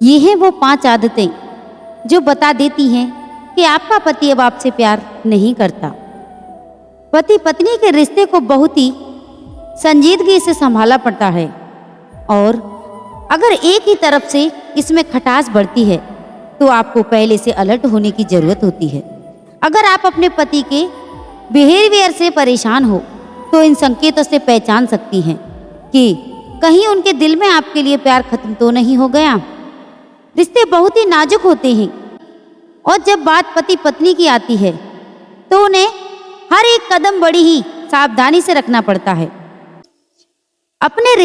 ये हैं वो 5 आदतें जो बता देती हैं कि आपका पति अब आपसे प्यार नहीं करता। पति पत्नी के रिश्ते को बहुत ही संजीदगी से संभाला पड़ता है और अगर एक ही तरफ से इसमें खटास बढ़ती है तो आपको पहले से अलर्ट होने की जरूरत होती है। अगर आप अपने पति के बिहेवियर से परेशान हो तो इन संकेतों से पहचान सकती हैं कि कहीं उनके दिल में आपके लिए प्यार खत्म तो नहीं हो गया। रिश्ते बहुत ही नाजुक होते हैं और जब बात पति पत्नी की आती है तो उन्हें हर एक कदम बड़ी ही सावधानी से रखना पड़ता है। अपने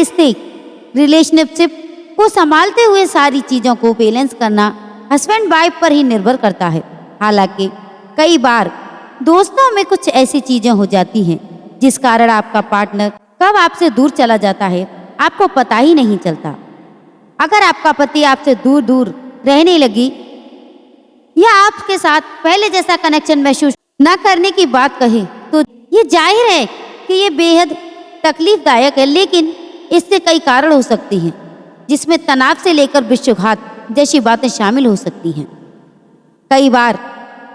रिलेशनशिप को संभालते हुए सारी चीजों को बैलेंस करना हस्बैंड वाइफ पर ही निर्भर करता है। हालांकि कई बार दोस्तों में कुछ ऐसी चीजें हो जाती हैं जिस कारण आपका पार्टनर कब आपसे दूर चला जाता है आपको पता ही नहीं चलता। अगर आपका पति आपसे दूर दूर रहने लगी या आपके साथ पहले जैसा कनेक्शन महसूस न करने की बात कहे तो ये जाहिर है कि ये बेहद तकलीफदायक है, लेकिन इससे कई कारण हो सकते हैं जिसमें तनाव से लेकर विश्वासघात जैसी बातें शामिल हो सकती हैं। कई बार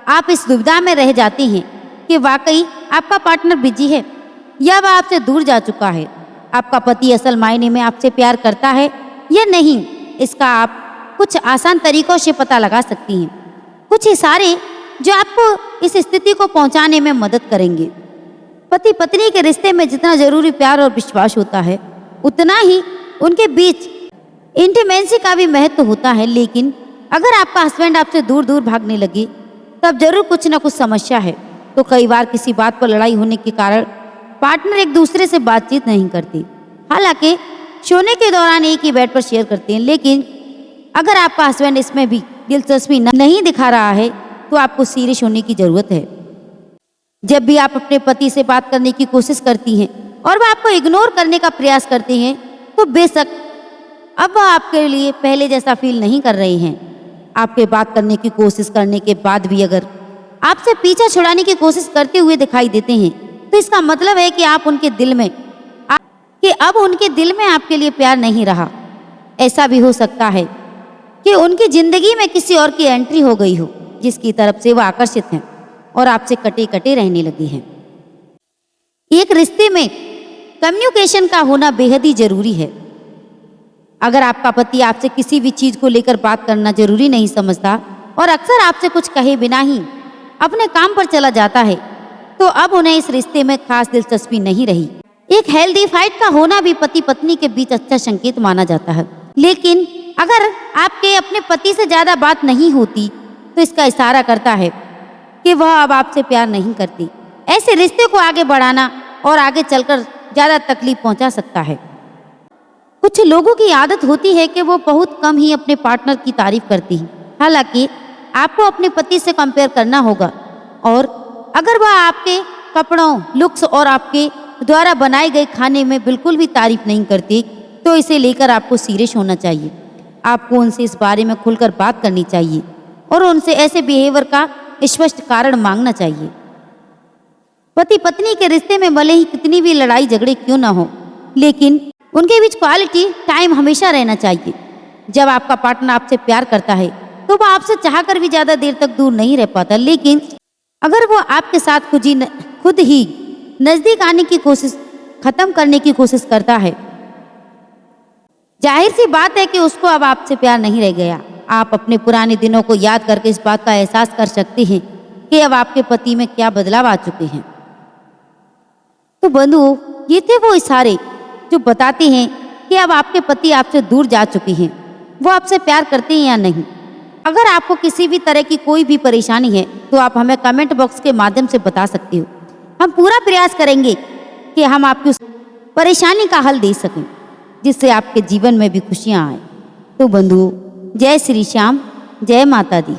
आप इस दुविधा में रह जाते हैं कि वाकई आपका पार्टनर बिजी है या वह आपसे दूर जा चुका है। आपका पति असल मायने में आपसे प्यार करता है या नहीं, इसका आप कुछ आसान तरीकों से पता लगा सकती हैं। कुछ इशारे जो आपको इस स्थिति को पहुंचाने में मदद करेंगे। पति पत्नी के रिश्ते में जितना जरूरी प्यार और विश्वास होता है उतना ही उनके बीच इंटीमेसी का भी महत्व होता है। लेकिन अगर आपका हस्बैंड आपसे दूर दूर भागने लगे तब जरूर कुछ ना कुछ समस्या है। तो कई बार किसी बात पर लड़ाई होने के कारण पार्टनर एक दूसरे से बातचीत नहीं करते। हालांकि सोने के दौरान एक ही बेड पर शेयर करते हैं, लेकिन अगर आपका हस्बैंड इसमें भी दिलचस्पी नहीं दिखा रहा है तो आपको सीरियस होने की जरूरत है। जब भी आप अपने पति से बात करने की कोशिश करती हैं और वह आपको इग्नोर करने का प्रयास करते हैं तो बेशक अब वह आपके लिए पहले जैसा फील नहीं कर रहे हैं। आपके बात करने की कोशिश करने के बाद भी अगर आपसे पीछा छुड़ाने की कोशिश करते हुए दिखाई देते हैं तो इसका मतलब है कि अब उनके दिल में आपके लिए प्यार नहीं रहा। ऐसा भी हो सकता है कि उनकी जिंदगी में किसी और की एंट्री हो गई हो जिसकी तरफ से वह आकर्षित हैं और आपसे कटे कटे रहने लगे हैं। एक रिश्ते में कम्युनिकेशन का होना बेहद ही जरूरी है। अगर आपका पति आपसे किसी भी चीज को लेकर बात करना जरूरी नहीं समझता और अक्सर आपसे कुछ कहे बिना ही अपने काम पर चला जाता है तो अब उन्हें इस रिश्ते में खास दिलचस्पी नहीं रही। एक हेल्दी फाइट का होना भी पति पत्नी के बीच अच्छा संकेत माना जाता है। लेकिन अगर आपके अपने पति से ज्यादा बात नहीं होती तो इसका इशारा करता है कि वह अब आपसे प्यार नहीं करती। ऐसे रिश्ते को आगे बढ़ाना और आगे चलकर ज्यादा तकलीफ पहुंचा सकता है। कुछ लोगों की आदत होती है कि वो बहुत कम ही अपने पार्टनर की तारीफ करती हैं। हालांकि आपको अपने पति से कंपेयर करना होगा और अगर वह आपके कपड़ों, लुक्स और आपके द्वारा बनाए गए खाने में बिल्कुल भी तारीफ नहीं करती तो इसे लेकर आपको सीरियस होना चाहिए। आपको उनसे इस बारे में खुलकर बात करनी चाहिए और उनसे ऐसे बिहेवियर का स्पष्ट कारण मांगना चाहिए। पति पत्नी के रिश्ते में भले ही कितनी भी लड़ाई झगड़े क्यों ना हो, लेकिन उनके बीच क्वालिटी टाइम हमेशा रहना चाहिए। जब आपका पार्टनर आपसे प्यार करता है तो वह आपसे चाहकर भी ज्यादा देर तक दूर नहीं रह पाता, लेकिन अगर वो आपके साथ खुद ही नजदीक आने की कोशिश खत्म करने की कोशिश करता है, जाहिर सी बात है कि उसको अब आपसे प्यार नहीं रह गया। आप अपने पुराने दिनों को याद करके इस बात का एहसास कर सकते हैं कि अब आपके पति में क्या बदलाव आ चुके हैं। तो बंधुओं, ये थे वो इशारे जो बताते हैं कि अब आपके पति आपसे दूर जा चुके हैं, वो आपसे प्यार करते हैं या नहीं। अगर आपको किसी भी तरह की कोई भी परेशानी है तो आप हमें कमेंट बॉक्स के माध्यम से बता सकते हो। हम पूरा प्रयास करेंगे कि हम आपकी उस परेशानी का हल दे सकें जिससे आपके जीवन में भी खुशियां आए। तो बंधुओं, जय श्री श्याम, जय माता दी।